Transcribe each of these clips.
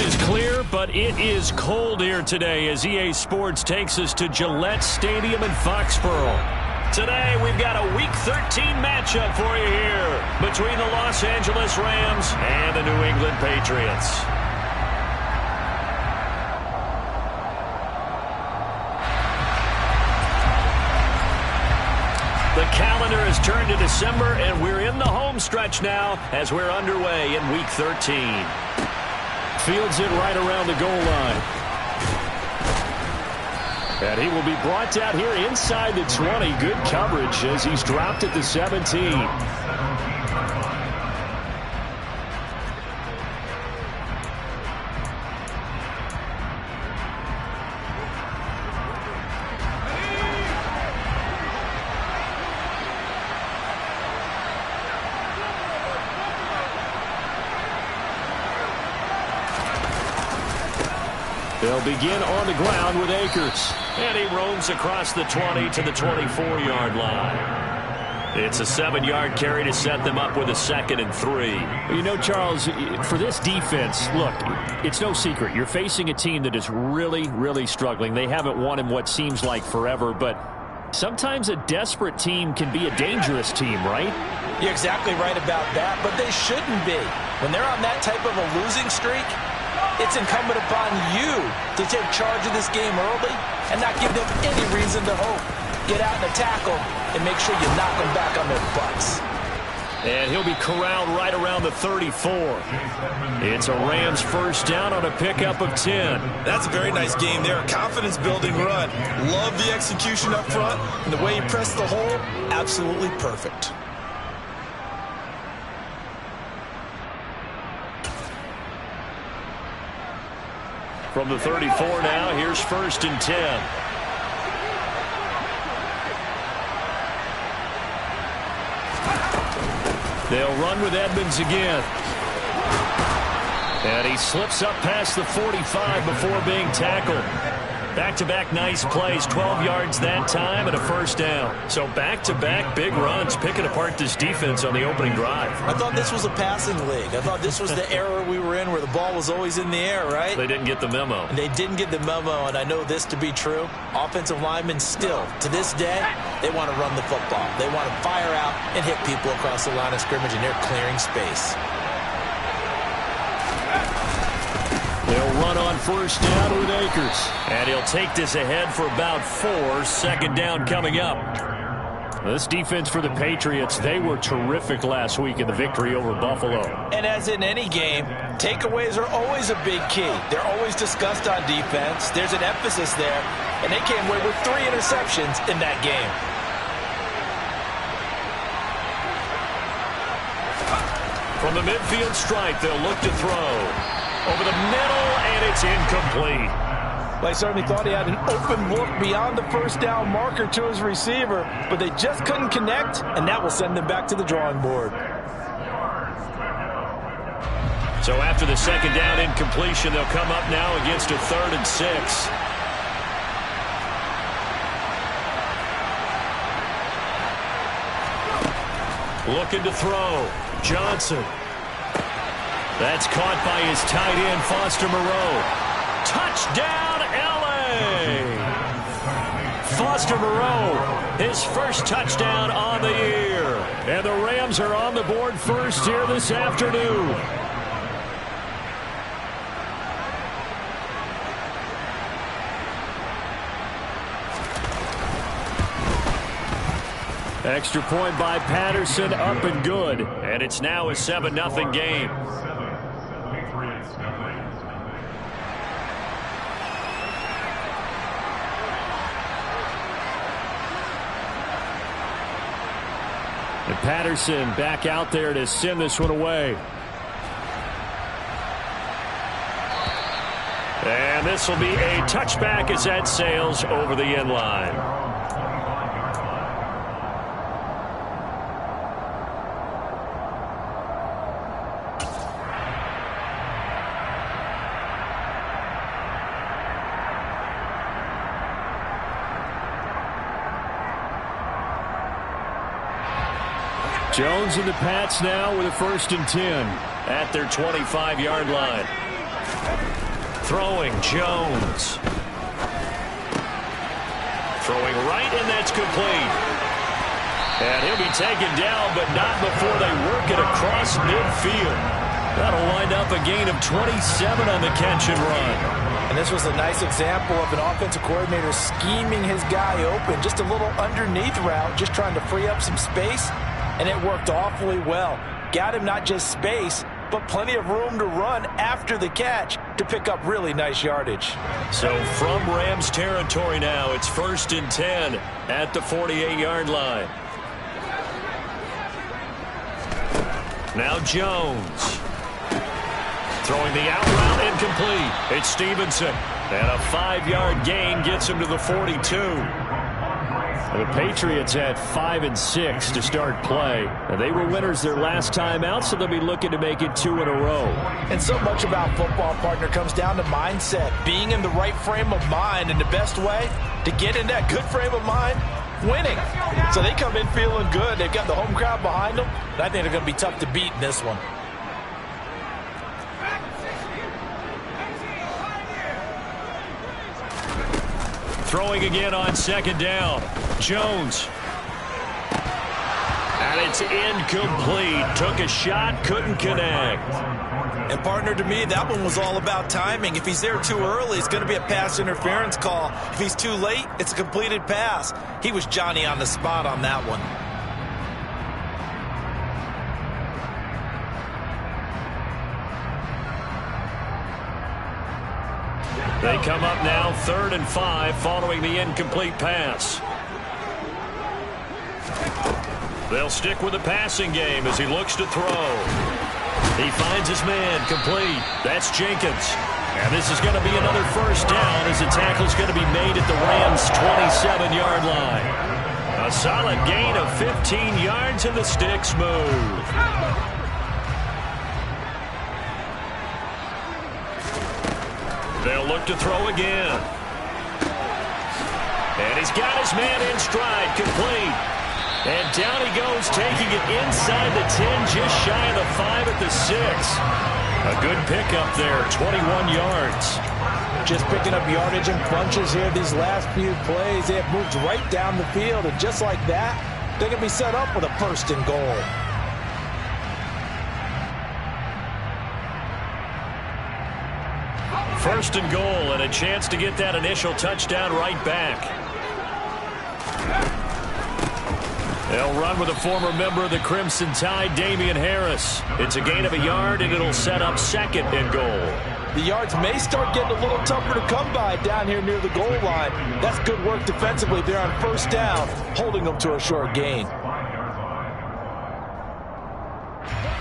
is clear, but it is cold here today as EA Sports takes us to Gillette Stadium in Foxborough. Today, we've got a Week 13 matchup for you here between the Los Angeles Rams and the New England Patriots. The calendar has turned to December, and we're in the home stretch now as we're underway in Week 13. Fields it right around the goal line. And he will be brought down here inside the 20. Good coverage as he's dropped at the 17. They'll begin on the ground with Akers. And he roams across the 20 to the 24-yard line. It's a 7-yard carry to set them up with a 2nd and 3. You know, Charles, for this defense, look, it's no secret. You're facing a team that is really, really struggling. They haven't won in what seems like forever, but sometimes a desperate team can be a dangerous team, right? You're exactly right about that, but they shouldn't be. When they're on that type of a losing streak, it's incumbent upon you to take charge of this game early and not give them any reason to hope. Get out in a tackle and make sure you knock them back on their butts. And he'll be corralled right around the 34. It's a Rams first down on a pickup of 10. That's a very nice game there. A confidence-building run. Love the execution up front. And the way he pressed the hole, absolutely perfect. From the 34 now, here's 1st and 10. They'll run with Edmonds again. And he slips up past the 45 before being tackled. Back-to-back nice plays, 12 yards that time and a first down. So back-to-back big runs, picking apart this defense on the opening drive. I thought this was a passing league. I thought this was the era we were in where the ball was always in the air, right? They didn't get the memo. And they didn't get the memo, and I know this to be true. Offensive linemen still, to this day, they want to run the football. They want to fire out and hit people across the line of scrimmage, and they're clearing space. They'll run on first down with Akers. And he'll take this ahead for about 4. 2nd down coming up. This defense for the Patriots, they were terrific last week in the victory over Buffalo. And as in any game, takeaways are always a big key. They're always discussed on defense. There's an emphasis there. And they came away with 3 interceptions in that game. From the midfield stripe, they'll look to throw. Over the middle, and it's incomplete. They certainly thought he had an open look beyond the first down marker to his receiver, but they just couldn't connect, and that will send them back to the drawing board. So after the 2nd down incompletion, they'll come up now against a 3rd and 6. Looking to throw. Johnson. That's caught by his tight end, Foster Moreau. Touchdown, L.A. Foster Moreau, his first touchdown on the year. And the Rams are on the board first here this afternoon. Extra point by Patterson, up and good. And it's now a 7-0 game. And Patterson back out there to send this one away. And this will be a touchback as that sails over the end line. Jones and the Pats now with a 1st and 10 at their 25-yard line. Throwing Jones. Throwing right, and that's complete. And he'll be taken down, but not before they work it across midfield. That'll wind up a gain of 27 on the catch and run. And this was a nice example of an offensive coordinator scheming his guy open. Just a little underneath route, just trying to free up some space, and it worked awfully well. Got him not just space, but plenty of room to run after the catch to pick up really nice yardage. So from Rams territory now, it's 1st and 10 at the 48-yard line. Now Jones. Throwing the out route incomplete. It's Stevenson. And a 5-yard gain gets him to the 42. The Patriots had 5 and 6 to start play. And they were winners their last time out, so they'll be looking to make it 2 in a row. And so much about football, partner, comes down to mindset. Being in the right frame of mind, and the best way to get in that good frame of mind, winning. So they come in feeling good. They've got the home crowd behind them, and I think they're going to be tough to beat in this one. Throwing again on 2nd down. Jones. And it's incomplete. Took a shot, couldn't connect. And partner, to me, that one was all about timing. If he's there too early, it's going to be a pass interference call. If he's too late, it's a completed pass. He was Johnny on the spot on that one. They come up now 3rd and 5 following the incomplete pass. They'll stick with the passing game as he looks to throw. He finds his man complete. That's Jenkins. And this is going to be another 1st down as the tackle's going to be made at the Rams' 27-yard line. A solid gain of 15 yards and the sticks move. They'll look to throw again. And he's got his man in stride, complete. And down he goes, taking it inside the 10, just shy of the 5 at the 6. A good pickup there, 21 yards. Just picking up yardage in bunches here these last few plays. They have moved right down the field, and just like that, they're going to be set up with a 1st and goal. First and goal, and a chance to get that initial touchdown right back. They'll run with a former member of the Crimson Tide, Damian Harris. It's a gain of a yard, and it'll set up 2nd and goal. The yards may start getting a little tougher to come by down here near the goal line. That's good work defensively there on 1st down, holding them to a short gain.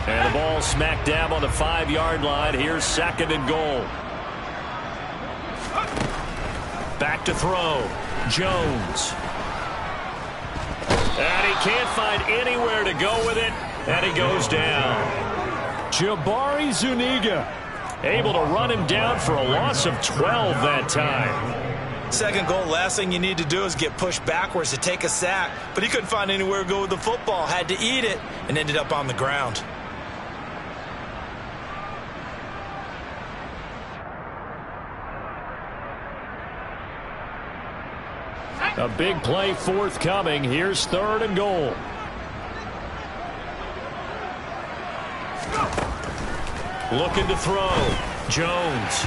And the ball smack dab on the 5-yard line. Here's 2nd and goal. Back to throw. Jones. And he can't find anywhere to go with it. And he goes down. Jabari Zuniga able to run him down for a loss of 12 that time. 2nd goal, last thing you need to do is get pushed backwards to take a sack. But he couldn't find anywhere to go with the football. Had to eat it and ended up on the ground. A big play forthcoming. Here's 3rd and goal. Looking to throw. Jones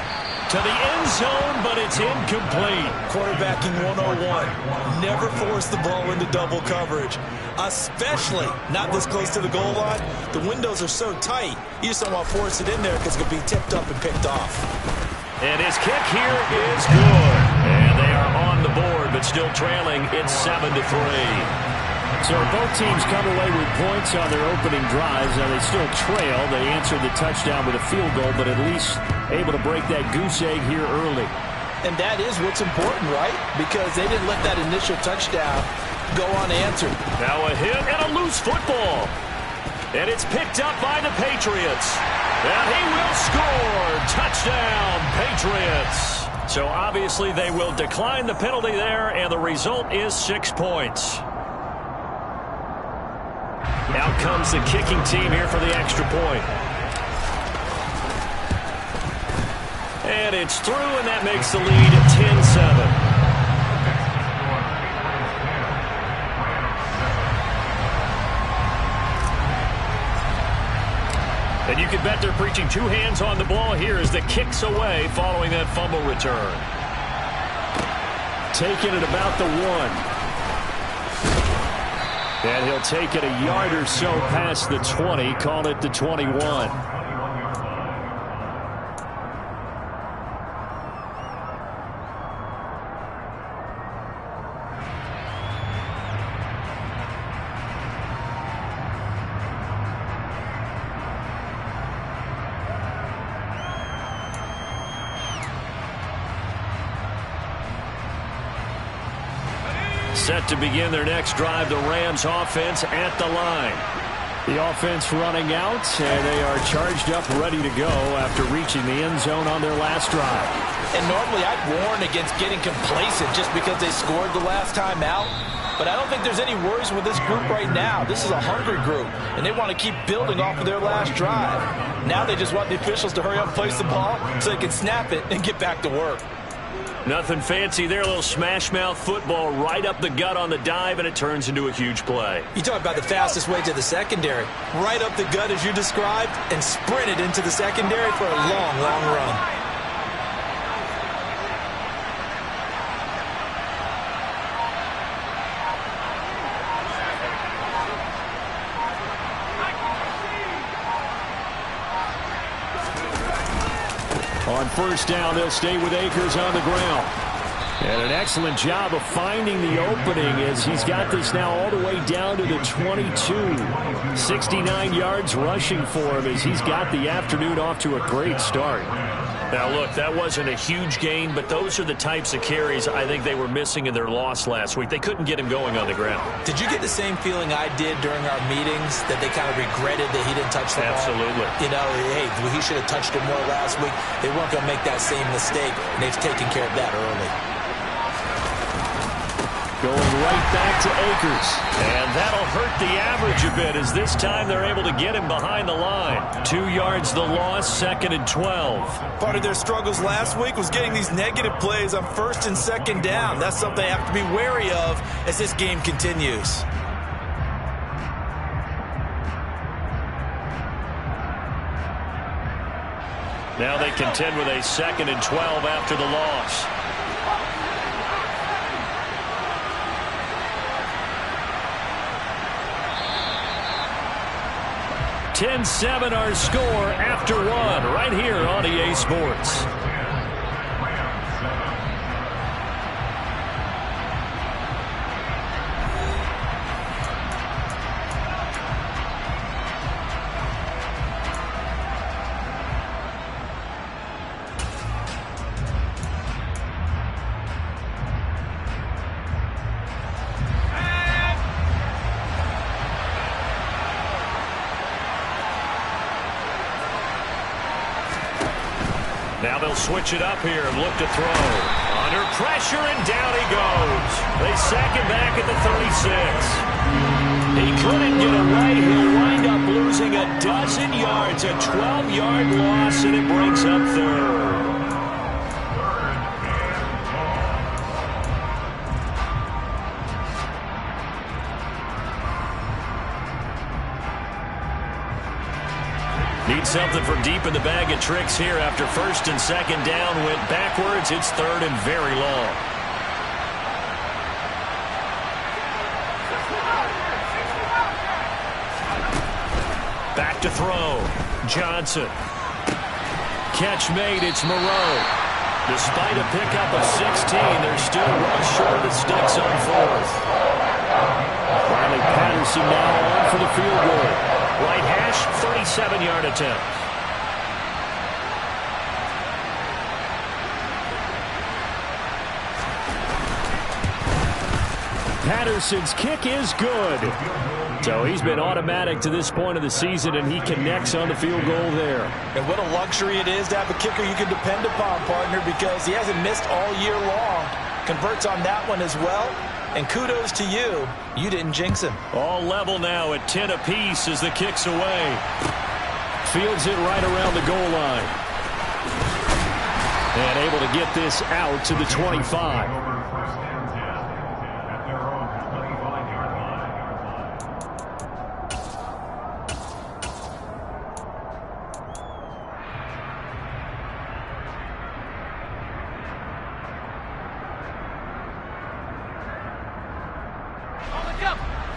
to the end zone, but it's incomplete. Quarterbacking 101. Never force the ball into double coverage, especially not this close to the goal line. The windows are so tight, you just don't want to force it in there because it could be tipped up and picked off. And his kick here is good. And they are on the board, but still trailing. It's 7-3. So both teams come away with points on their opening drives. Now they still trail. They answered the touchdown with a field goal, but at least able to break that goose egg here early. And that is what's important, right? Because they didn't let that initial touchdown go unanswered. Now a hit and a loose football. And it's picked up by the Patriots. And he will score. Touchdown, Patriots. So obviously they will decline the penalty there, and the result is 6 points. Out comes the kicking team here for the extra point. And it's through, and that makes the lead 10-7. And you can bet they're preaching two hands on the ball here as the kick's away following that fumble return. Taking it about the 1. And he'll take it a yard or so past the 20, call it the 21. Set to begin their next drive, the Rams offense at the line. The offense running out, and they are charged up, ready to go after reaching the end zone on their last drive. And normally I'd warn against getting complacent just because they scored the last time out. But I don't think there's any worries with this group right now. This is a hungry group, and they want to keep building off of their last drive. Now they just want the officials to hurry up and place the ball so they can snap it and get back to work. Nothing fancy there, a little smash-mouth football right up the gut on the dive, and it turns into a huge play. You talk about the fastest way to the secondary. Right up the gut as you described and sprinted into the secondary for a long, long run. On first down, they'll stay with Akers on the ground. And an excellent job of finding the opening as he's got this now all the way down to the 22. 69 yards rushing for him as he's got the afternoon off to a great start. Now, look, that wasn't a huge gain, but those are the types of carries I think they were missing in their loss last week. They couldn't get him going on the ground. Did you get the same feeling I did during our meetings, that they kind of regretted that he didn't touch the ball? Absolutely. You know, hey, he should have touched it more last week. They weren't going to make that same mistake, and they've taken care of that early. Going right back to Akers. And that'll hurt the average a bit as this time they're able to get him behind the line. 2 yards the loss, 2nd and 12. Part of their struggles last week was getting these negative plays on 1st and 2nd down. That's something they have to be wary of as this game continues. Now they contend with a 2nd and 12 after the loss. 10-7 our score after 1 right here on EA Sports. Now they'll switch it up here and look to throw. Under pressure, and down he goes. They sack him back at the 36. He couldn't get away. He'll wind up losing a dozen yards, a 12-yard loss, and it brings up 3rd. Need something from deep in the bag of tricks here after 1st and 2nd down went backwards. It's 3rd and very long. Back to throw. Johnson. Catch made. It's Moreau. Despite a pickup of 16, they're still well short of the sticks on 4th. Riley Patterson now on for the field goal. Right hash, 37-yard attempt. Patterson's kick is good. So he's been automatic to this point of the season, and he connects on the field goal there. And what a luxury it is to have a kicker you can depend upon, partner, because he hasn't missed all year long. Converts on that one as well. And kudos to you. You didn't jinx him. All level now at 10 apiece as the kick's away. Fields it right around the goal line. And able to get this out to the 25.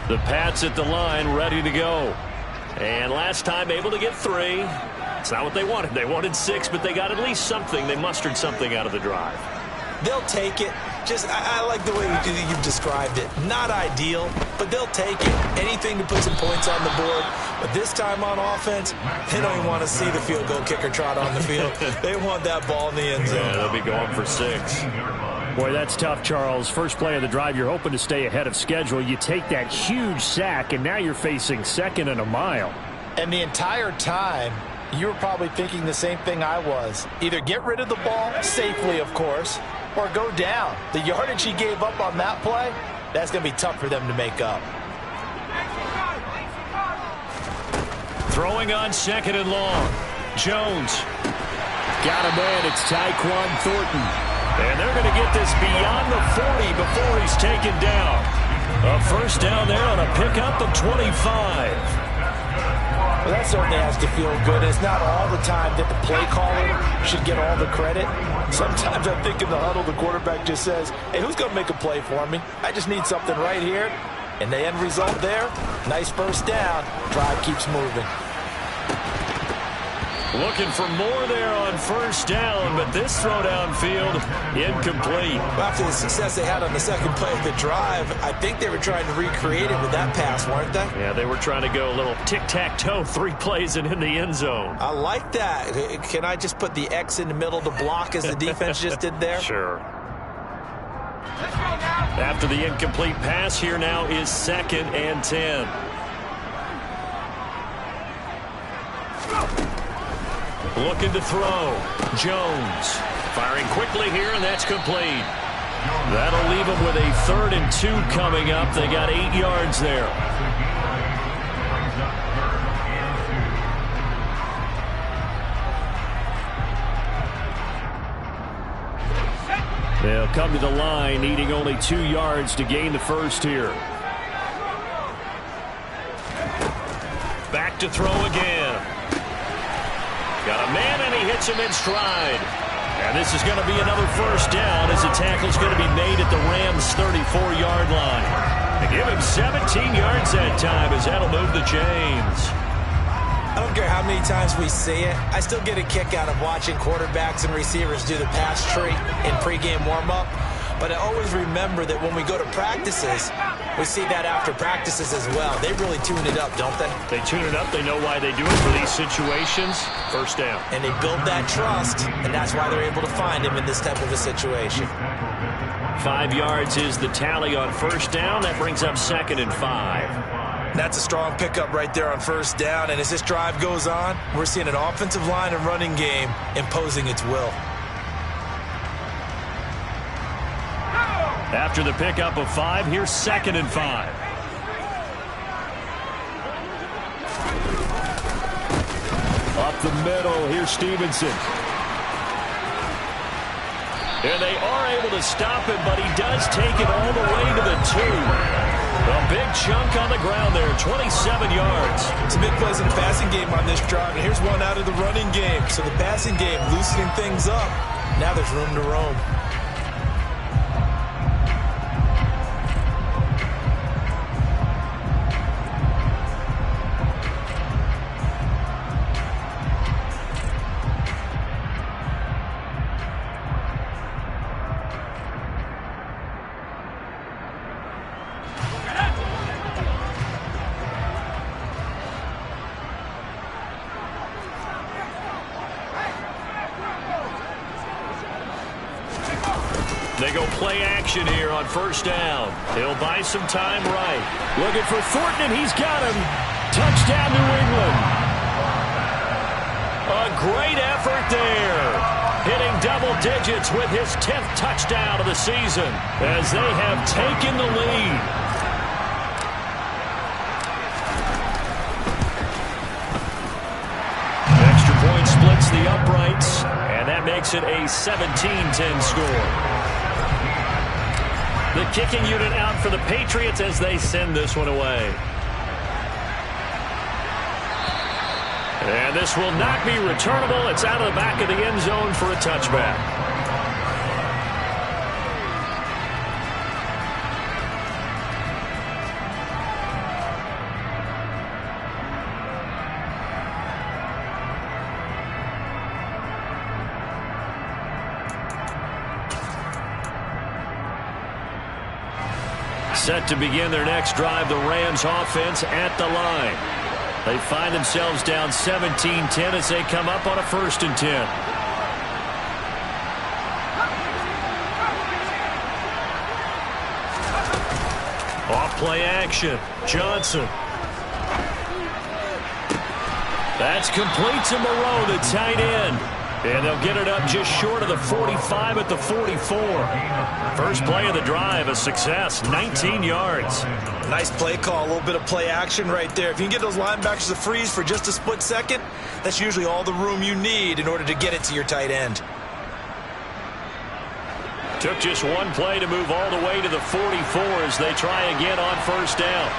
The Pats at the line, ready to go. And last time able to get 3. It's not what they wanted. They wanted 6, but they got at least something. They mustered something out of the drive. They'll take it. Just, I like the way you've described it. Not ideal, but they'll take it. Anything to put some points on the board. But this time on offense, they don't even want to see the field goal kicker trot on the field. They want that ball in the end zone. Yeah, they'll be going for 6. Boy, that's tough, Charles. First play of the drive, you're hoping to stay ahead of schedule. You take that huge sack, and now you're facing 2nd and a mile. And the entire time, you were probably thinking the same thing I was. Either get rid of the ball, safely, of course, or go down. The yardage he gave up on that play, that's going to be tough for them to make up. Throwing on 2nd and long. Jones. Got a man. It's Tyquan Thornton. And they're going to get this beyond the 40 before he's taken down. A first down there on a pickup of 25. Well, that certainly has to feel good. It's not all the time that the play caller should get all the credit. Sometimes I think in the huddle, the quarterback just says, hey, who's going to make a play for me? I just need something right here. And the end result there, nice first down. Drive keeps moving. Looking for more there on first down, but this throw downfield incomplete. After the success they had on the second play of the drive, I think they were trying to recreate it with that pass, weren't they? Yeah, they were trying to go a little tic-tac-toe, 3 plays and in the end zone. I like that. Can I just put the X in the middle to block as the defense just did there? Sure. After the incomplete pass, here now is 2nd and 10. Looking to throw. Jones firing quickly here, and that's complete. That'll leave them with a 3rd and 2 coming up. They got 8 yards there. They'll come to the line, needing only 2 yards to gain the first here. Back to throw again. Got a man, and he hits him in stride. And this is going to be another first down as the tackle's going to be made at the Rams' 34-yard line. They give him 17 yards that time as that'll move the chains. I don't care how many times we see it. I still get a kick out of watching quarterbacks and receivers do the pass tree in pregame warm-up. But I always remember that when we go to practices, we see that after practices as well. They really tune it up, don't they? They tune it up. They know why they do it for these situations. First down. And they build that trust, and that's why they're able to find him in this type of a situation. 5 yards is the tally on first down. That brings up 2nd and 5. That's a strong pickup right there on first down. And as this drive goes on, we're seeing an offensive line and running game imposing its will. After the pickup of 5, here's 2nd and 5. Up the middle, here's Stevenson. And they are able to stop him, but he does take it all the way to the 2. A big chunk on the ground there, 27 yards. Some big plays in the passing game on this drive, and here's one out of the running game. So the passing game loosening things up. Now there's room to roam. They go play action here on first down. He'll buy some time right. Looking for Thornton, and he's got him. Touchdown, New England. A great effort there. Hitting double digits with his 10th touchdown of the season as they have taken the lead. Extra point splits the uprights. And And that makes it a 17-10 score. The kicking unit out for the Patriots as they send this one away. And this will not be returnable. It's out of the back of the end zone for a touchback. Set to begin their next drive, the Rams offense at the line. They find themselves down 17-10 as they come up on a 1st and 10. Off play action. Johnson. That's complete to Moreau, the tight end. And they'll get it up just short of the 45 at the 44. First play of the drive, a success, 19 yards. Nice play call, a little bit of play action right there. If you can get those linebackers to freeze for just a split second, that's usually all the room you need in order to get it to your tight end. Took just one play to move all the way to the 44 as they try again on 1st down.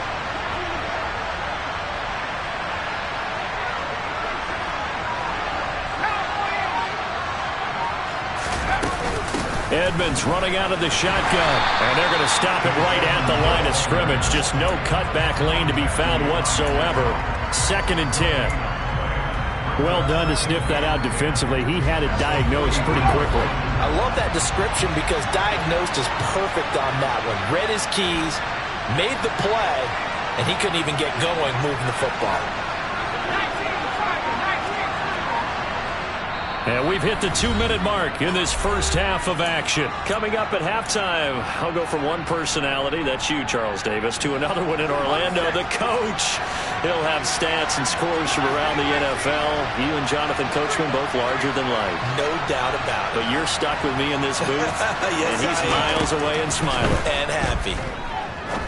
Edmonds running out of the shotgun, and they're going to stop it right at the line of scrimmage. Just no cutback lane to be found whatsoever. 2nd and 10. Well done to sniff that out defensively. He had it diagnosed pretty quickly. I love that description because diagnosed is perfect on that one. Read his keys, made the play, and he couldn't even get going moving the football. And we've hit the 2-minute mark in this first half of action. Coming up at halftime, I'll go from one personality, that's you, Charles Davis, to another one in Orlando, the coach. He'll have stats and scores from around the NFL. You and Jonathan Coachman both larger than life. No doubt about it. But you're stuck with me in this booth, yes, and he's miles away and smiling. And happy.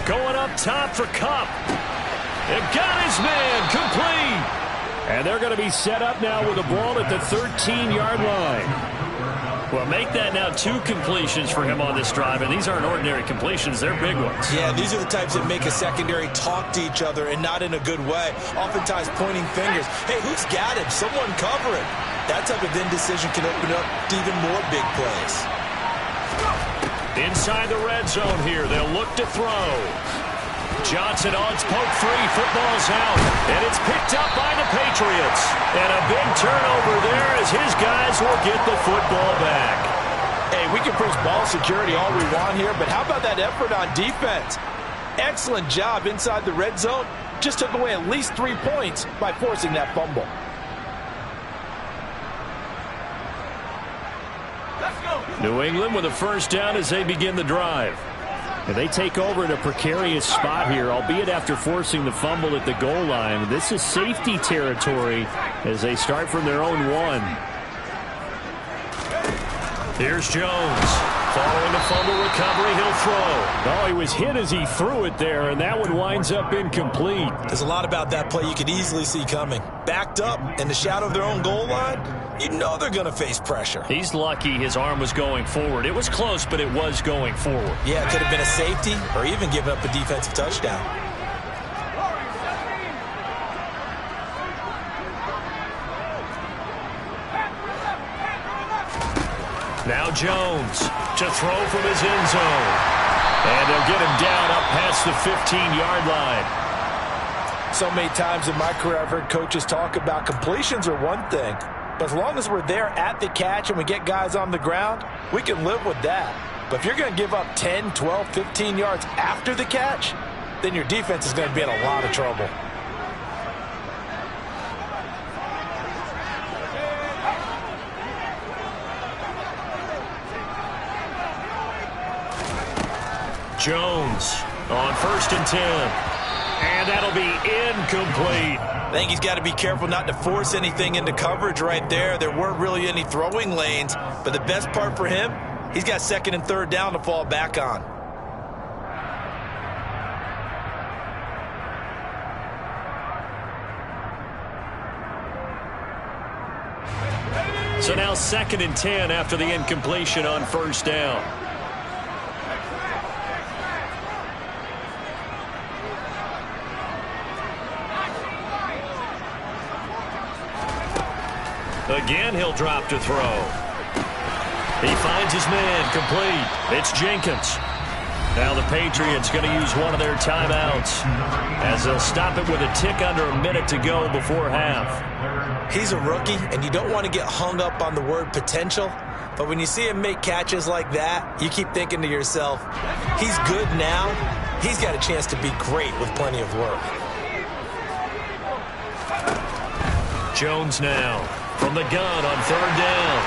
Going up top for Kupp. And got his man, complete. And they're going to be set up now with the ball at the 13-yard line. Well, make that now 2 completions for him on this drive, and these aren't ordinary completions. They're big ones. Yeah, these are the types that make a secondary talk to each other and not in a good way. Oftentimes pointing fingers. Hey, who's got him? Someone cover it. That type of indecision can open up to even more big plays. Inside the red zone here, they'll look to throw. Johnson on poke 3, football's out, and it's picked up by the Patriots. And a big turnover there as his guys will get the football back. Hey, we can preach ball security all we want here, but how about that effort on defense? Excellent job inside the red zone. Just took away at least 3 points by forcing that fumble. New England with a 1st down as they begin the drive. And they take over in a precarious spot here, albeit after forcing the fumble at the goal line. This is safety territory as they start from their own 1. Here's Jones. Following the fumble recovery, he'll throw. Oh, he was hit as he threw it there, and that one winds up incomplete. There's a lot about that play you could easily see coming. Backed up in the shadow of their own goal line, you know they're going to face pressure. He's lucky his arm was going forward. It was close, but it was going forward. Yeah, it could have been a safety or even given up a defensive touchdown. Now Jones to throw from his end zone. And they'll get him down up past the 15-yard line. So many times in my career I've heard coaches talk about completions are one thing, but as long as we're there at the catch and we get guys on the ground, we can live with that. But if you're going to give up 10, 12, 15 yards after the catch, then your defense is going to be in a lot of trouble. Jones on 1st and 10. And that'll be incomplete. I think he's got to be careful not to force anything into coverage right there. There weren't really any throwing lanes, but the best part for him, he's got 2nd and 3rd down to fall back on. So now 2nd and 10 after the incompletion on first down. Again, he'll drop to throw. He finds his man, complete. It's Jenkins. Now the Patriots going to use one of their timeouts as they'll stop it with a tick under a minute to go before half. He's a rookie, and you don't want to get hung up on the word potential. But when you see him make catches like that, you keep thinking to yourself, he's good now. He's got a chance to be great with plenty of work. Jones now from the gun on 3rd down.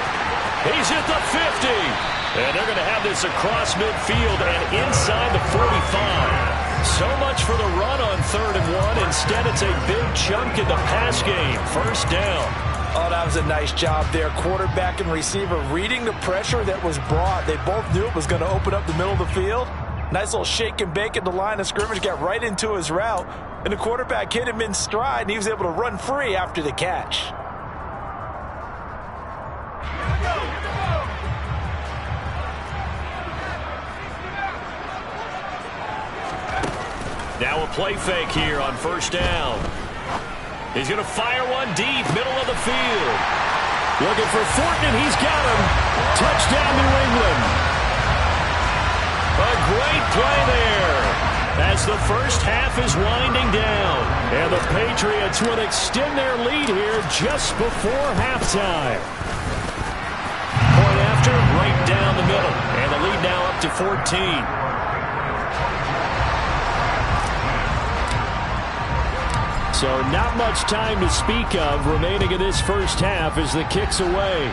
He's hit the 50. And they're going to have this across midfield and inside the 45. So much for the run on 3rd and 1. Instead, it's a big chunk in the pass game. First down. Oh, that was a nice job there. Quarterback and receiver reading the pressure that was brought. They both knew it was going to open up the middle of the field. Nice little shake and bake at the line of scrimmage. Got right into his route. And the quarterback hit him in stride, and he was able to run free after the catch. Now a play fake here on first down. He's going to fire one deep, middle of the field. Looking for Thornton, and he's got him. Touchdown, New England. A great play there as the first half is winding down. And the Patriots will extend their lead here just before halftime. Point after, right down the middle. And the lead now up to 14. So not much time to speak of remaining in this first half as the kick's away.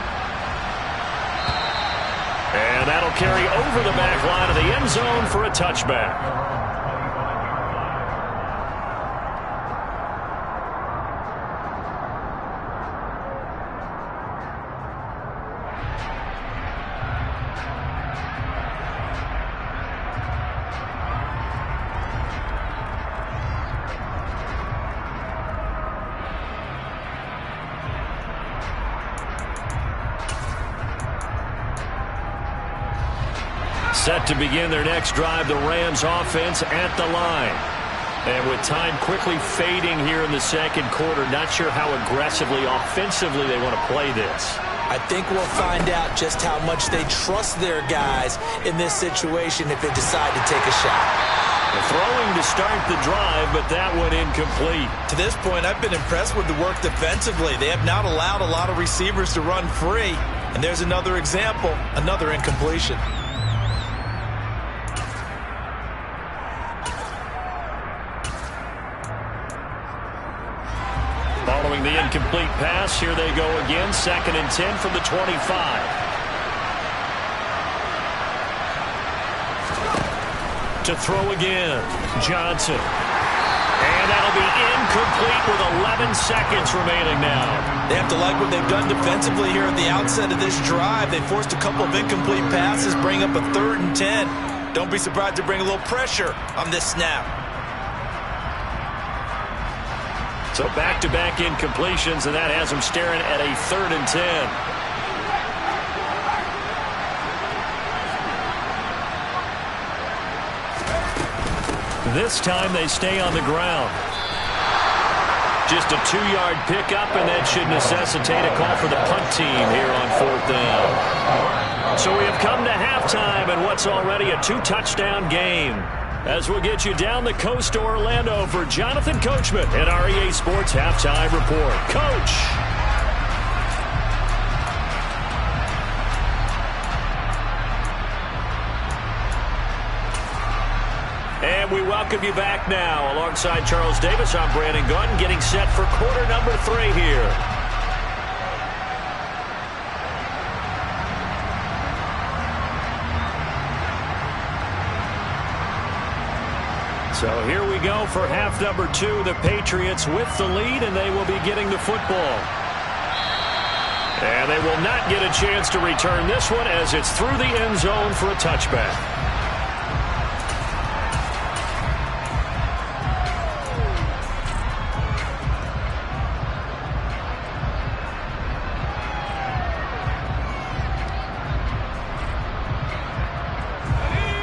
And that'll carry over the back line of the end zone for a touchback. Set to begin their next drive, the Rams offense at the line. And with time quickly fading here in the second quarter, not sure how aggressively, offensively they want to play this. I think we'll find out just how much they trust their guys in this situation if they decide to take a shot. Throwing to start the drive, but that one incomplete. To this point, I've been impressed with the work defensively. They have not allowed a lot of receivers to run free. And there's another example, another incompletion. Following the incomplete pass, here they go again. 2nd and 10 from the 25. To throw again, Johnson. And that'll be incomplete with 11 seconds remaining now. They have to like what they've done defensively here at the outset of this drive. They forced a couple of incomplete passes, bring up a 3rd and 10. Don't be surprised to bring a little pressure on this snap. So back-to-back incompletions, and that has them staring at a 3rd and 10. This time they stay on the ground. Just a 2-yard pickup, and that should necessitate a call for the punt team here on 4th down. So we have come to halftime, and what's already a 2-touchdown game. As we'll get you down the coast to Orlando for Jonathan Coachman at our EA Sports Halftime Report. Coach! And we welcome you back now. Alongside Charles Davis, I'm Brandon Gunn, getting set for quarter number 3 here. So here we go for half number 2. The Patriots with the lead, and they will be getting the football. And they will not get a chance to return this one as it's through the end zone for a touchback.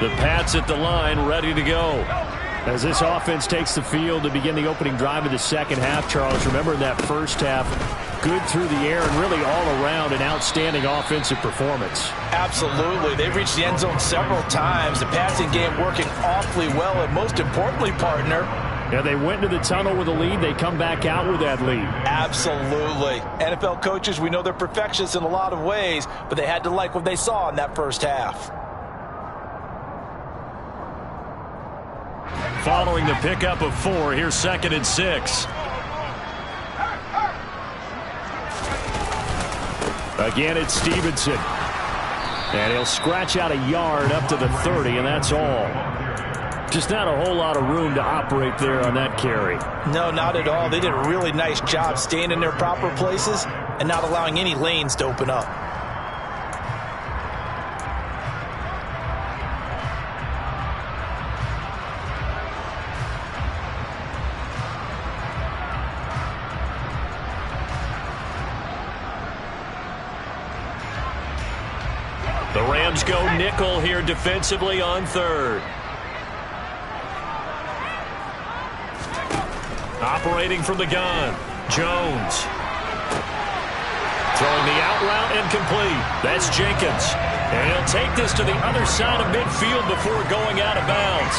The Pats at the line, ready to go. As this offense takes the field to begin the opening drive of the second half, Charles, remember in that first half, good through the air and really all around an outstanding offensive performance. Absolutely. They've reached the end zone several times. The passing game working awfully well, and most importantly, partner, yeah, they went into the tunnel with a lead. They come back out with that lead. Absolutely. NFL coaches, we know they're perfectionists in a lot of ways, but they had to like what they saw in that first half. Following the pickup of 4, here's 2nd and 6. Again, it's Stevenson. And he'll scratch out a yard up to the 30, and that's all. Just not a whole lot of room to operate there on that carry. No, not at all. They did a really nice job staying in their proper places and not allowing any lanes to open up. The Rams go nickel here defensively on 3rd. Operating from the gun, Jones. Throwing the out route incomplete. That's Jenkins. And he'll take this to the other side of midfield before going out of bounds.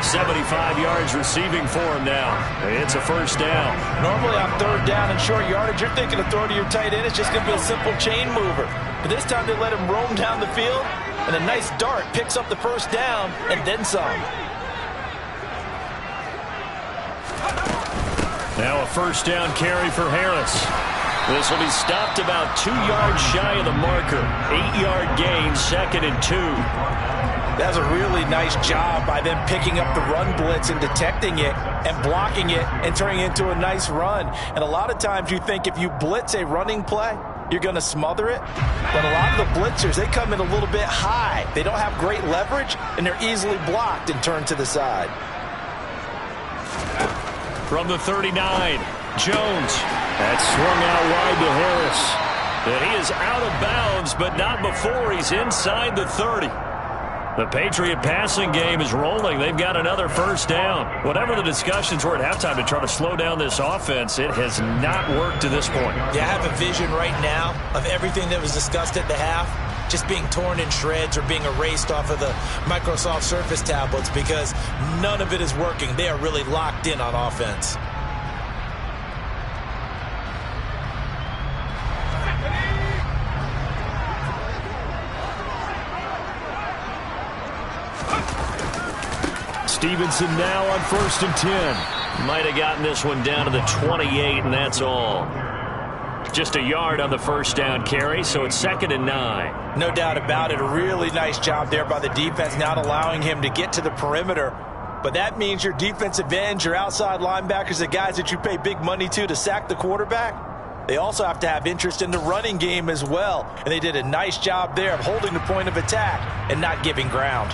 75 yards receiving for him now. It's a first down. Normally on 3rd down and short yardage, you're thinking of throw to your tight end. It's just going to be a simple chain mover. But this time they let him roam down the field, and a nice dart picks up the first down and then some. Now a first down carry for Harris. This will be stopped about 2 yards shy of the marker. 8-yard gain, 2nd and 2. That's a really nice job by them picking up the run blitz and detecting it and blocking it and turning it into a nice run. And a lot of times you think if you blitz a running play, you're going to smother it. But a lot of the blitzers, they come in a little bit high. They don't have great leverage, and they're easily blocked and turned to the side. From the 39, Jones. That's swung out wide to Harris. And he is out of bounds, but not before he's inside the 30. The Patriot passing game is rolling. They've got another first down. Whatever the discussions were at halftime to try to slow down this offense, it has not worked to this point. Yeah, I have a vision right now of everything that was discussed at the half just being torn in shreds or being erased off of the Microsoft Surface tablets because none of it is working. They are really locked in on offense. Stevenson now on 1st and 10. Might have gotten this one down to the 28, and that's all. Just a yard on the first down carry, so it's 2nd and 9. No doubt about it. A really nice job there by the defense, not allowing him to get to the perimeter. But that means your defensive ends, your outside linebackers, the guys that you pay big money to sack the quarterback, they also have to have interest in the running game as well. And they did a nice job there of holding the point of attack and not giving ground.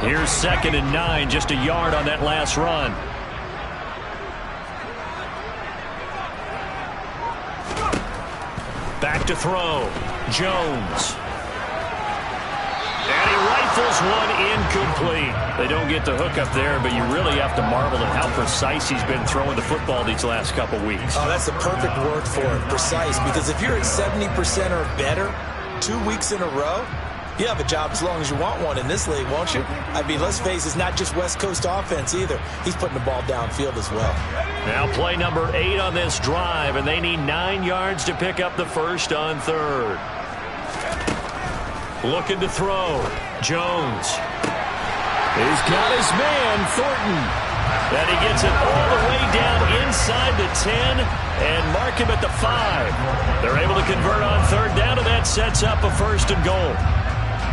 Here's 2nd and 9, just a yard on that last run. Back to throw. Jones. And he rifles one incomplete. They don't get the hook up there, but you really have to marvel at how precise he's been throwing the football these last couple weeks. Oh, that's the perfect word for it, precise, because if you're at 70% or better 2 weeks in a row, you have a job as long as you want one in this league, won't you? I mean, let's face it, it's not just West Coast offense either. He's putting the ball downfield as well. Now play number 8 on this drive, and they need 9 yards to pick up the first on 3rd. Looking to throw. Jones. He's got his man, Thornton. And he gets it all the way down inside the 10 and mark him at the 5. They're able to convert on 3rd down, and that sets up a 1st and goal.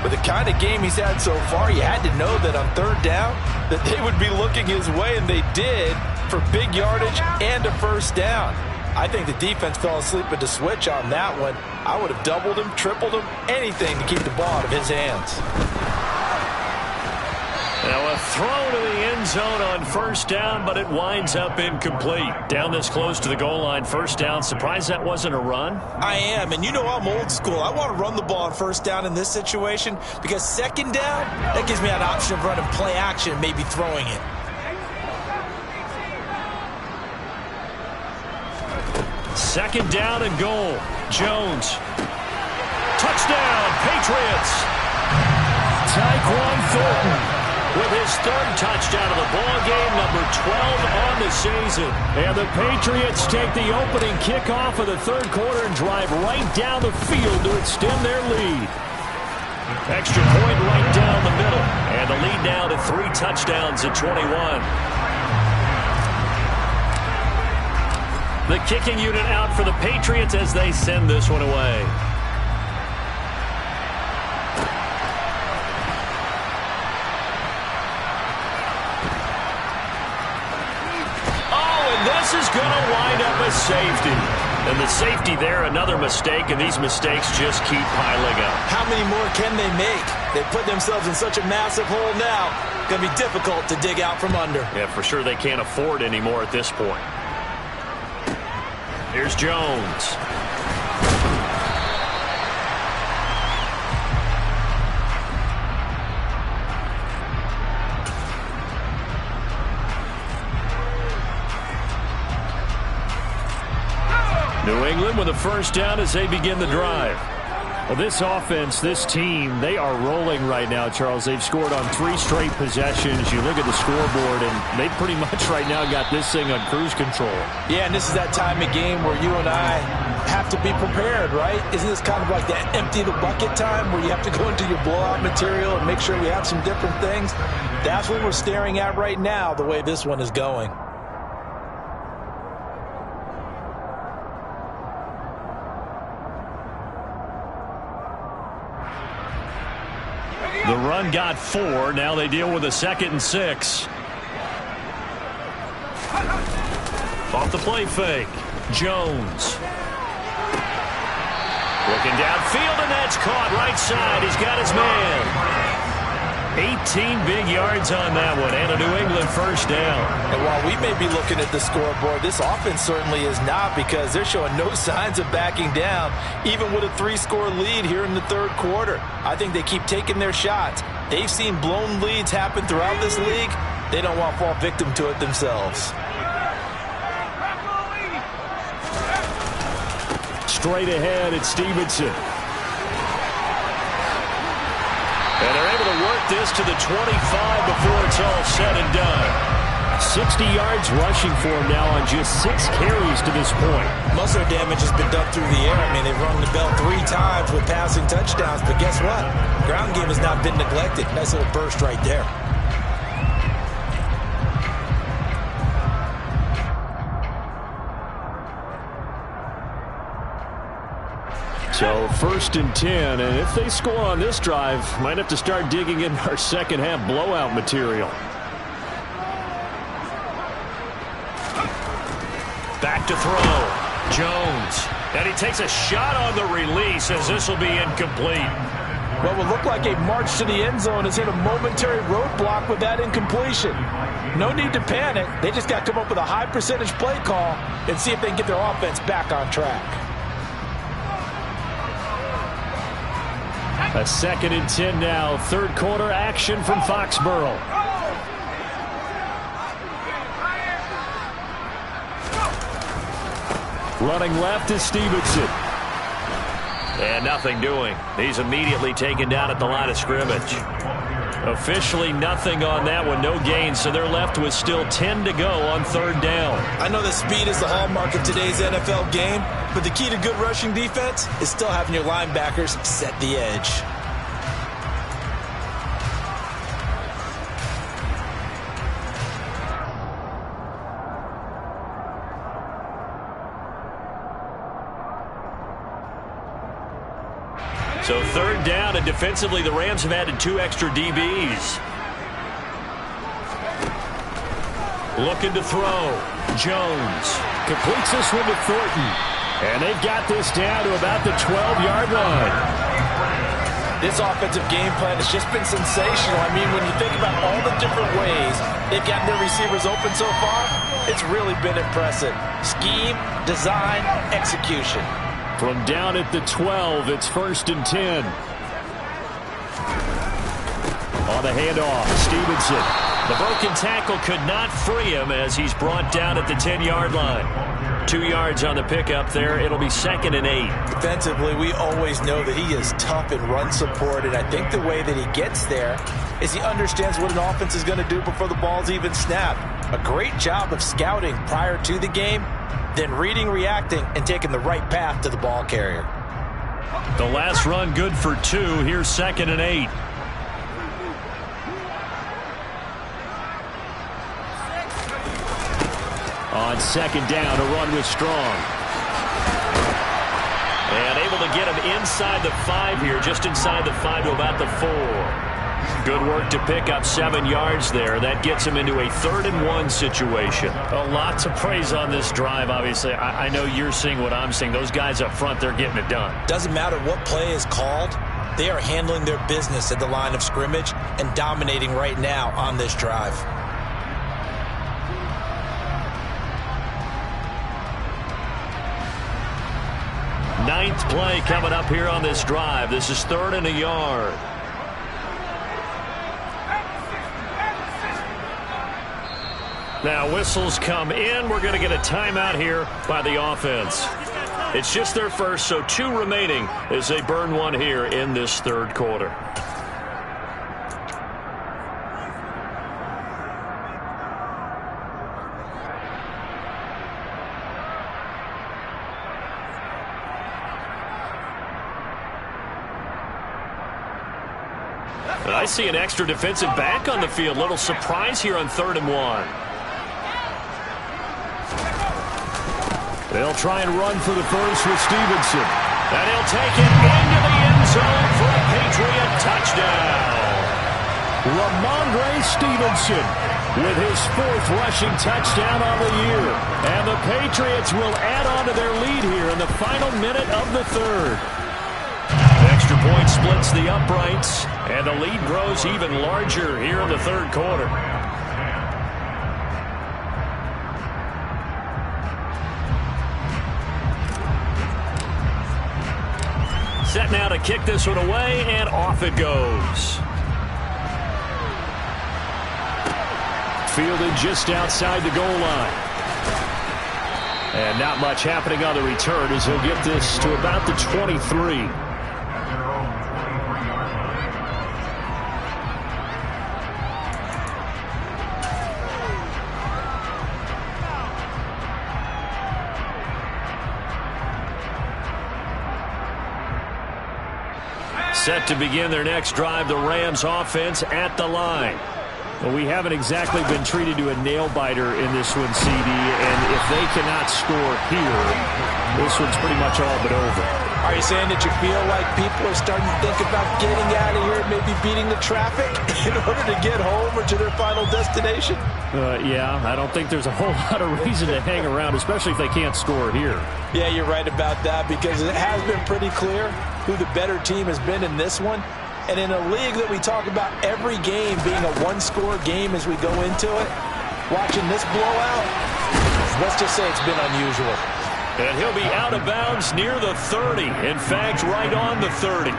With the kind of game he's had so far, you had to know that on 3rd down that they would be looking his way, and they did for big yardage and a 1st down. I think the defense fell asleep at the switch on that one. I would have doubled him, tripled him, anything to keep the ball out of his hands. Now a throw to the end zone on first down, but it winds up incomplete. Down this close to the goal line, first down. Surprised that wasn't a run? I am, and you know I'm old school. I want to run the ball on first down in this situation because second down, that gives me an option of running play action and maybe throwing it. Second down and goal. Jones. Touchdown, Patriots. Tyquan Thornton with his third touchdown of the ball game, number 12 on the season. And the Patriots take the opening kickoff of the third quarter and drive right down the field to extend their lead. Extra point right down the middle. And the lead now to 3 touchdowns at 21. The kicking unit out for the Patriots as they send this one away. This is going to wind up a safety. And the safety there, another mistake, and these mistakes just keep piling up. How many more can they make? They put themselves in such a massive hole now. Going to be difficult to dig out from under. Yeah, for sure they can't afford anymore at this point. Here's Jones. New England with a first down as they begin the drive. Well, this offense, this team, they are rolling right now, Charles. They've scored on 3 straight possessions. You look at the scoreboard, and they pretty much right now got this thing on cruise control. Yeah, and this is that time of game where you and I have to be prepared, right? Isn't this kind of like that empty the bucket time where you have to go into your blowout material and make sure we have some different things? That's what we're staring at right now, the way this one is going. The run got 4. Now they deal with a 2nd and 6. Off the play fake. Jones. Looking downfield, and that's caught right side. He's got his man. 18 big yards on that one, and a New England first down. And while we may be looking at the scoreboard, this offense certainly is not, because they're showing no signs of backing down, even with a 3-score lead here in the third quarter. I think they keep taking their shots. They've seen blown leads happen throughout this league. They don't want to fall victim to it themselves. Straight ahead, it's Stevenson. And they're able to work this to the 25 before it's all said and done. 60 yards rushing for him now on just 6 carries to this point. Most of their damage has been done through the air. I mean, they've rung the bell 3 times with passing touchdowns, but guess what? Ground game has not been neglected. Nice little burst right there. So 1st and 10, and if they score on this drive, might have to start digging in our second half blowout material. Back to throw. Jones. And he takes a shot on the release as this will be incomplete. What would look like a march to the end zone has hit a momentary roadblock with that incompletion. No need to panic. They just got to come up with a high percentage play call and see if they can get their offense back on track. A 2nd and 10 now. Third quarter action from Foxborough. Running left is Stevenson. And nothing doing. He's immediately taken down at the line of scrimmage. Officially nothing on that one. No gain, so they're left with still 10 to go on 3rd down. I know that speed is the hallmark of today's NFL game, but the key to good rushing defense is still having your linebackers set the edge. So 3rd down, and defensively the Rams have added 2 extra DBs. Looking to throw. Jones completes this one to Thornton. And they've got this down to about the 12-yard line. This offensive game plan has just been sensational. I mean, when you think about all the different ways they've gotten their receivers open so far, it's really been impressive. Scheme, design, execution. From down at the 12, it's 1st and 10. On the handoff, Stevenson. The broken tackle could not free him as he's brought down at the 10-yard line. 2 yards on the pickup there. It'll be 2nd and 8. Defensively, we always know that he is tough in run support, and I think the way that he gets there is he understands what an offense is going to do before the ball's even snapped. A great job of scouting prior to the game, then reading, reacting, and taking the right path to the ball carrier. The last run good for 2. Here's 2nd and 8. On 2nd down, a run with Strong. And able to get him inside the 5 here, just inside the 5 to about the 4. Good work to pick up 7 yards there. That gets him into a 3rd and 1 situation. A lot to praise on this drive, obviously. I know you're seeing what I'm seeing. Those guys up front, they're getting it done. Doesn't matter what play is called. They are handling their business at the line of scrimmage and dominating right now on this drive. Ninth play coming up here on this drive. This is 3rd and a yard. Now whistles come in. We're going to get a timeout here by the offense. It's just their first, so 2 remaining as they burn 1 here in this 3rd quarter. I see an extra defensive back on the field. Little surprise here on 3rd and 1. They'll try and run for the first with Stevenson. And he'll take it into the end zone for a Patriot touchdown. Ramondre Stevenson with his 4th rushing touchdown on the year. And the Patriots will add on to their lead here in the final minute of the 3rd. Extra point splits the uprights, and the lead grows even larger here in the 3rd quarter. Set now to kick this one away, and off it goes. Fielded just outside the goal line. And not much happening on the return as he'll get this to about the 23. Set to begin their next drive, the Rams offense at the line. Well, we haven't exactly been treated to a nail-biter in this one, CD, and if they cannot score here, this one's pretty much all but over. Are you saying that you feel like people are starting to think about getting out of here and maybe beating the traffic in order to get home or to their final destination? Yeah, I don't think there's a whole lot of reason to hang around, especially if they can't score here. Yeah, you're right about that because it has been pretty clear who the better team has been in this one. And in a league that we talk about every game being a one-score game as we go into it, watching this blowout, let's just say it's been unusual. And he'll be out of bounds near the 30. In fact, right on the 30.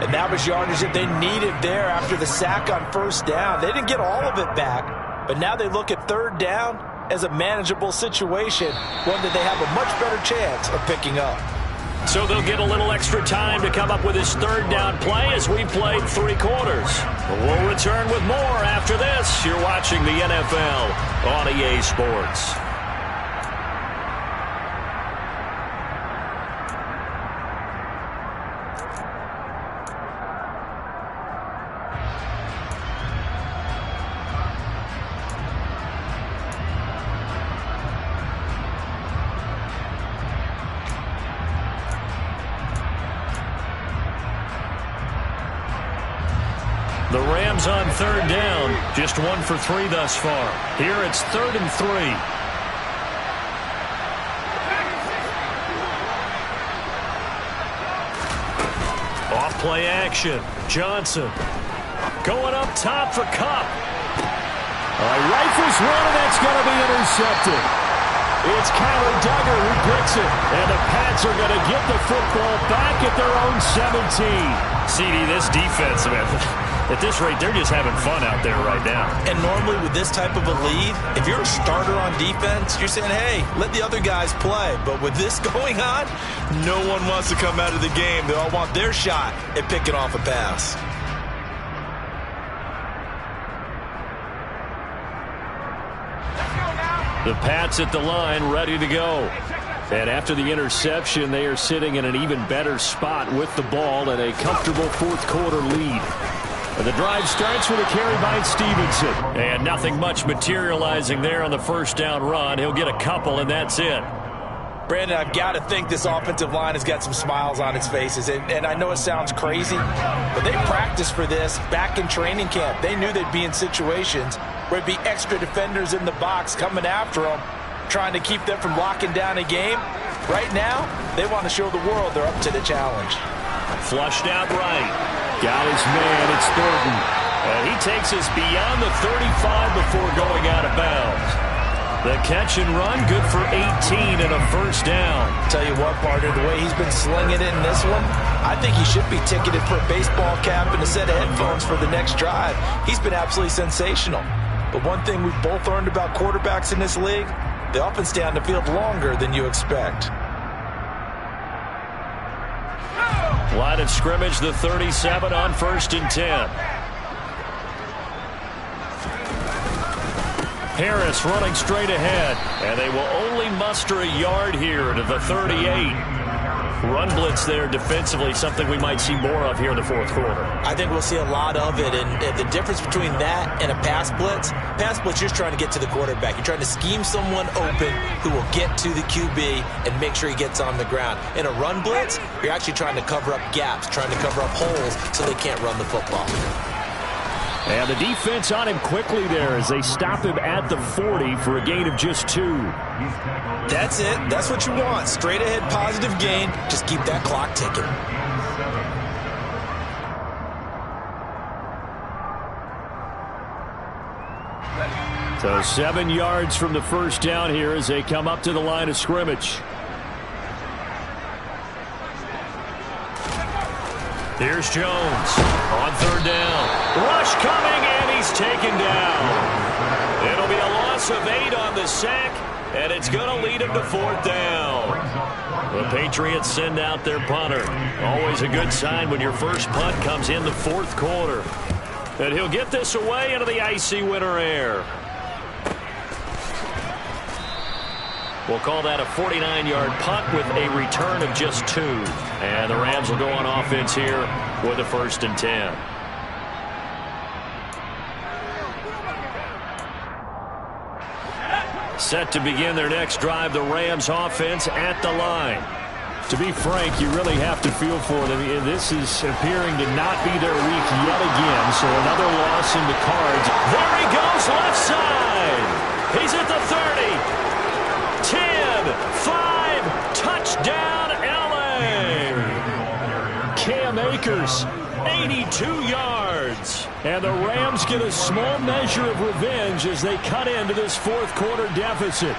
And that was yardage that they needed there after the sack on 1st down. They didn't get all of it back, but now they look at 3rd down as a manageable situation, one that they have a much better chance of picking up. So they'll get a little extra time to come up with his 3rd down play as we played 3 quarters. We'll return with more after this. You're watching the NFL on EA Sports. The Rams on 3rd down, just 1 for 3 thus far. Here it's 3rd and 3. Off Play action. Johnson going up top for Cup. Rifles one, and that's going to be intercepted. It's Kyler Duggar who picks it, and the Pats are going to get the football back at their own 17. CD, this defense, man, at this rate, they're just having fun out there right now. And normally with this type of a lead, if you're a starter on defense, you're saying, hey, let the other guys play. But with this going on, no one wants to come out of the game. They all want their shot at picking off a pass. The Pats at the line, ready to go. And after the interception, they are sitting in an even better spot with the ball and a comfortable fourth quarter lead. And the drive starts with a carry by Stevenson. And nothing much materializing there on the first down run. He'll get a couple, and that's it. Brandon, I've got to think this offensive line has got some smiles on its faces. And I know it sounds crazy, but they practiced for this back in training camp. They knew they'd be in situations where there'd be extra defenders in the box coming after them, trying to keep them from locking down a game. Right now, they want to show the world they're up to the challenge. Flushed out right. Got his man. It's Thornton. And he takes us beyond the 35 before going out of bounds. The catch and run, good for 18 and a first down. Tell you what, partner, the way he's been slinging it in this one, I think he should be ticketed for a baseball cap and a set of headphones for the next drive. He's been absolutely sensational. But one thing we've both learned about quarterbacks in this league, they often stay on the field longer than you expect. Line of scrimmage, the 37 on 1st and 10. Harris running straight ahead, and they will only muster a yard here to the 38. Run blitz there defensively, something we might see more of here in the fourth quarter. I think we'll see a lot of it, and the difference between that and a pass blitz, you're just trying to get to the quarterback. You're trying to scheme someone open who will get to the QB and make sure he gets on the ground. In a run blitz, you're actually trying to cover up gaps, trying to cover up holes so they can't run the football. And the defense on him quickly there as they stop him at the 40 for a gain of just 2. That's it. That's what you want. Straight ahead positive gain. Just keep that clock ticking. So 7 yards from the first down here as they come up to the line of scrimmage. Here's Jones on 3rd down. Rush coming, and he's taken down. It'll be a loss of 8 on the sack, and it's going to lead him to 4th down. The Patriots send out their punter. Always a good sign when your first punt comes in the 4th quarter. And he'll get this away into the icy winter air. We'll call that a 49-yard punt with a return of just 2. And the Rams will go on offense here with a 1st and 10. Set to begin their next drive, the Rams offense at the line. To be frank, you really have to feel for them. This is appearing to not be their week yet again, so another loss in the cards. There he goes, left side. He's at the 30. 10, 5, touchdown, L.A. Cam Akers, 82 yards. And the Rams get a small measure of revenge as they cut into this fourth quarter deficit.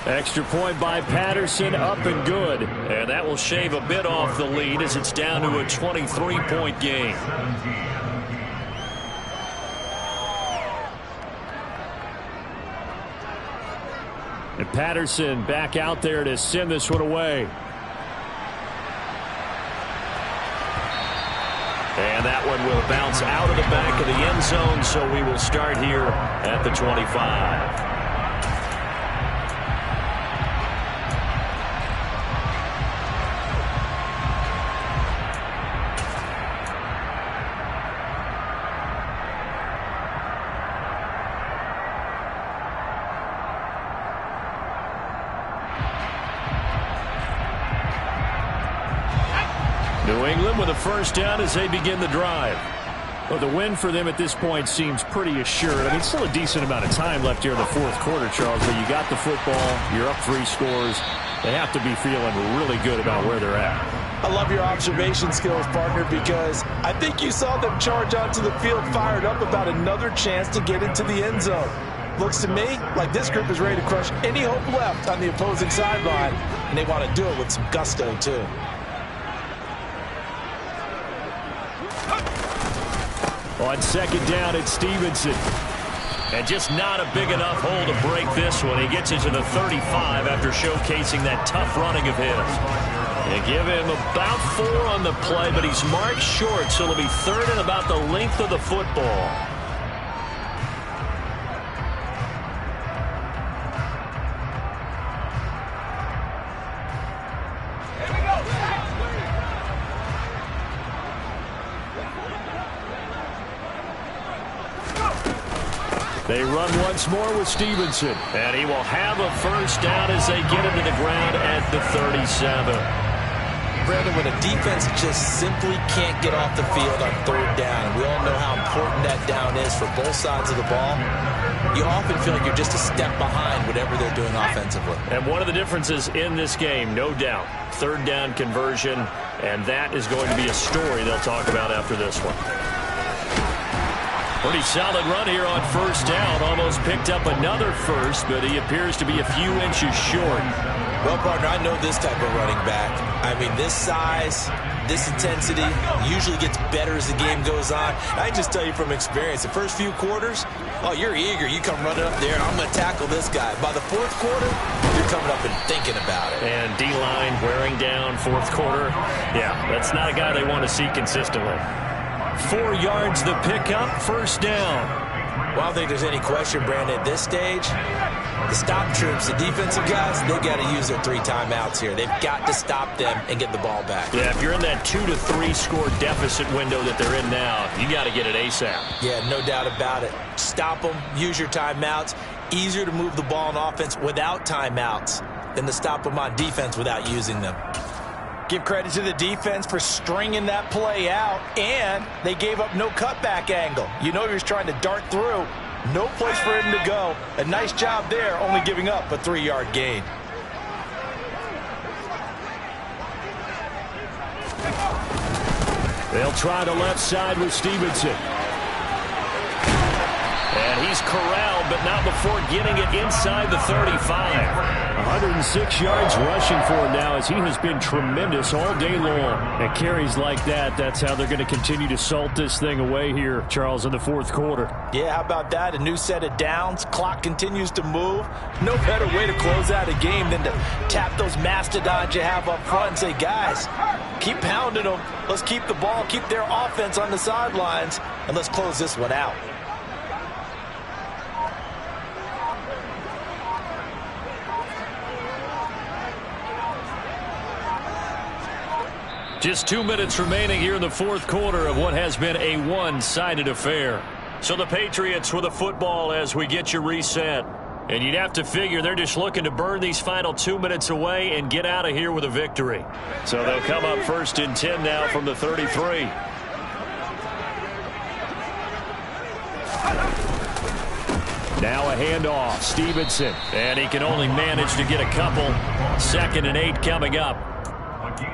Extra point by Patterson, up and good. And that will shave a bit off the lead as it's down to a 23-point game. And Patterson back out there to send this one away. And that one will bounce out of the back of the end zone, so we will start here at the 25. New England with a first down as they begin the drive. Well, the win for them at this point seems pretty assured. I mean, still a decent amount of time left here in the fourth quarter, Charles, but you got the football, you're up 3 scores. They have to be feeling really good about where they're at. I love your observation skills, partner, because I think you saw them charge onto the field fired up about another chance to get into the end zone. Looks to me like this group is ready to crush any hope left on the opposing sideline, and they want to do it with some gusto, too. On second down, it's Stevenson. And just not a big enough hole to break this one. He gets into the 35 after showcasing that tough running of his. They give him about 4 on the play, but he's marked short, so it'll be 3rd and about the length of the football. They run once more with Stevenson. And he will have a first down as they get him to the ground at the 37. Brandon, when a defense just simply can't get off the field on 3rd down, and we all know how important that down is for both sides of the ball, you often feel like you're just a step behind whatever they're doing offensively. And one of the differences in this game, no doubt, 3rd down conversion, and that is going to be a story they'll talk about after this one. Pretty solid run here on 1st down. Almost picked up another first, but he appears to be a few inches short. Well, partner, I know this type of running back. I mean, this size, this intensity usually gets better as the game goes on. I can just tell you from experience, the first few quarters, oh, you're eager. You come running up there, and I'm going to tackle this guy. By the 4th quarter, you're coming up and thinking about it. And D-line wearing down 4th quarter. Yeah, that's not a guy they want to see consistently. 4 yards the pickup, 1st down. Well, I don't think there's any question, Brandon, at this stage, the stop troops, the defensive guys, they've got to use their 3 timeouts here. They've got to stop them and get the ball back. Yeah, if you're in that 2 to 3 score deficit window that they're in now, you got to get it ASAP. Yeah, no doubt about it. Stop them, use your timeouts. Easier to move the ball on offense without timeouts than to stop them on defense without using them. Give credit to the defense for stringing that play out, and they gave up no cutback angle. You know he was trying to dart through. No place for him to go. A nice job there, only giving up a 3-yard gain. They'll try the left side with Stevenson. And he's corralled, but not before getting it inside the 35. 106 yards rushing for him now as he has been tremendous all day long. And carries like that, that's how they're going to continue to salt this thing away here, Charles, in the 4th quarter. Yeah, how about that? A new set of downs. Clock continues to move. No better way to close out a game than to tap those mastodons you have up front and say, guys, keep pounding them. Let's keep the ball, keep their offense on the sidelines, and let's close this one out. Just 2 minutes remaining here in the 4th quarter of what has been a one-sided affair. So the Patriots with the football as we get you reset. And you'd have to figure they're just looking to burn these final 2 minutes away and get out of here with a victory. So they'll come up 1st and 10 now from the 33. Now a handoff, Stevenson. And he can only manage to get a couple. 2nd and 8 coming up.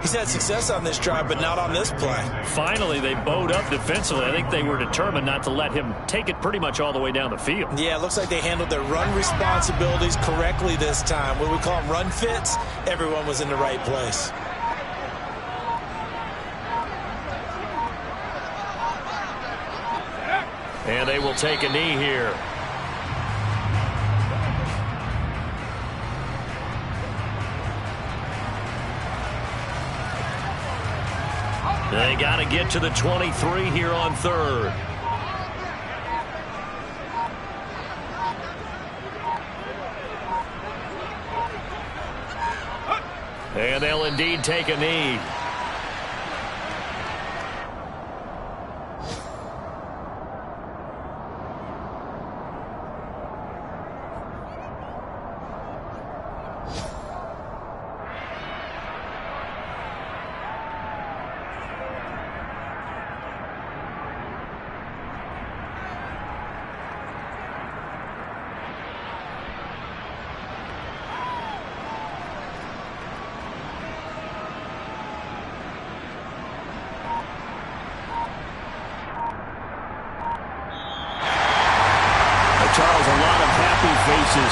He's had success on this drive, but not on this play. Finally, they bowed up defensively. I think they were determined not to let him take it pretty much all the way down the field. Yeah, it looks like they handled their run responsibilities correctly this time. What we call them run fits, everyone was in the right place. And they will take a knee here. They got to get to the 23 here on 3rd. And they'll indeed take a knee. Charles, a lot of happy faces